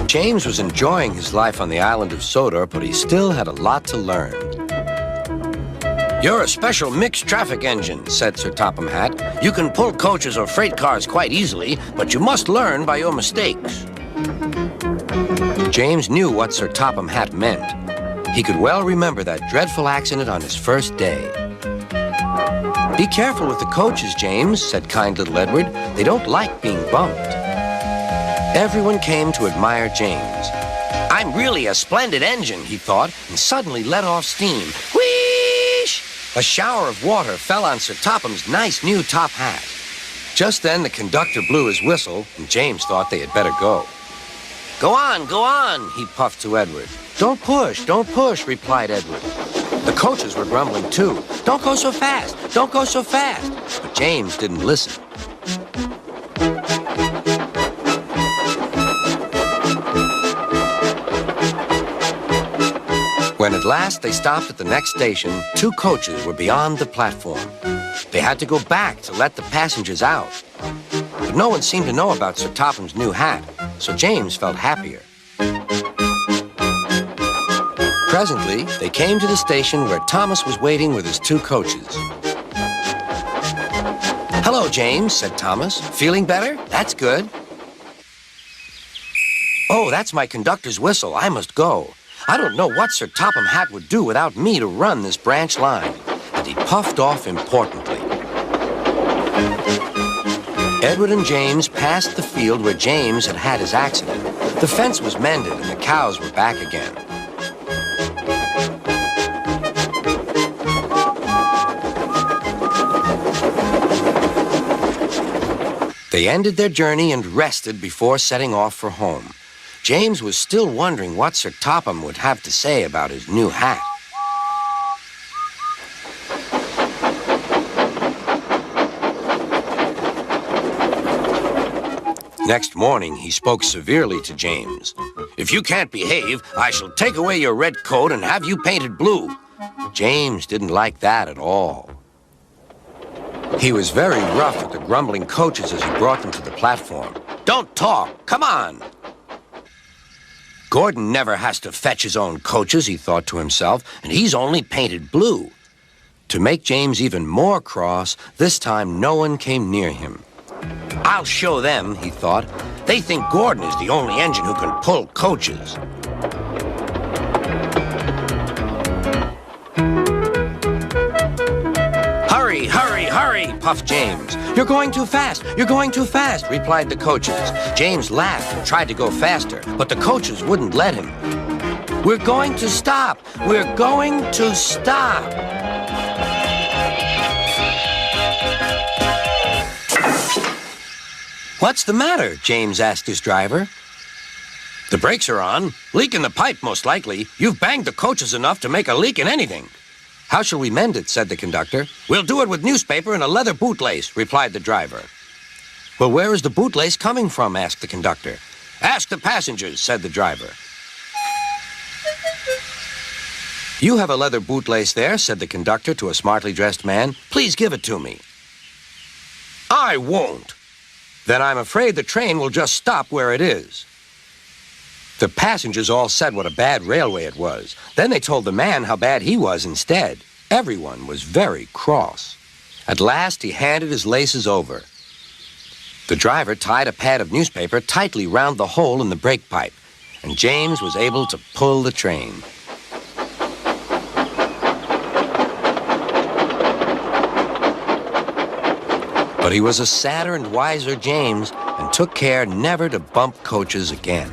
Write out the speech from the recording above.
James was enjoying his life on the island of Sodor, but he still had a lot to learn. "You're a special mixed traffic engine," said Sir Topham Hatt. "You can pull coaches or freight cars quite easily, but you must learn by your mistakes." James knew what Sir Topham Hatt meant. He could well remember that dreadful accident on his first day. "Be careful with the coaches, James," said kind little Edward. "They don't like being bumped." Everyone came to admire James. "I'm really a splendid engine," he thought, and suddenly let off steam. Whoosh! A shower of water fell on Sir Topham's nice new top hat. Just then the conductor blew his whistle, and James thought they had better go. Go on, he puffed to Edward. Don't push, replied Edward. The coaches were grumbling too. Don't go so fast, don't go so fast. But James didn't listen. When at last they stopped at the next station, 2 coaches were beyond the platform. They had to go back to let the passengers out. But no one seemed to know about Sir Topham's new hat, so James felt happier. Presently, they came to the station where Thomas was waiting with his 2 coaches. Hello, James, said Thomas. Feeling better? That's good. Oh, that's my conductor's whistle. I must go. I don't know what Sir Topham Hatt would do without me to run this branch line. And he puffed off importantly. Edward and James passed the field where James had had his accident. The fence was mended and the cows were back again. They ended their journey and rested before setting off for home. James was still wondering what Sir Topham would have to say about his new hat. Next morning, he spoke severely to James. If you can't behave, I shall take away your red coat and have you painted blue. James didn't like that at all. He was very rough with the grumbling coaches as he brought them to the platform. Don't talk, come on. Gordon never has to fetch his own coaches, he thought to himself, and he's only painted blue. To make James even more cross, this time no one came near him. I'll show them, he thought. They think Gordon is the only engine who can pull coaches. Hurry, hurry, hurry, puffed James. You're going too fast, replied the coaches. James laughed and tried to go faster, but the coaches wouldn't let him. We're going to stop. What's the matter? James asked his driver. The brakes are on. Leak in the pipe, most likely. You've banged the coaches enough to make a leak in anything. How shall we mend it? Said the conductor. We'll do it with newspaper and a leather bootlace, replied the driver. Well, where is the bootlace coming from? Asked the conductor. Ask the passengers, said the driver. You have a leather bootlace there, said the conductor to a smartly dressed man. Please give it to me. I won't. Then I'm afraid the train will just stop where it is. The passengers all said what a bad railway it was. Then they told the man how bad he was instead. Everyone was very cross. At last, he handed his laces over. The driver tied a pad of newspaper tightly round the hole in the brake pipe, and James was able to pull the train. But he was a sadder and wiser James and took care never to bump coaches again.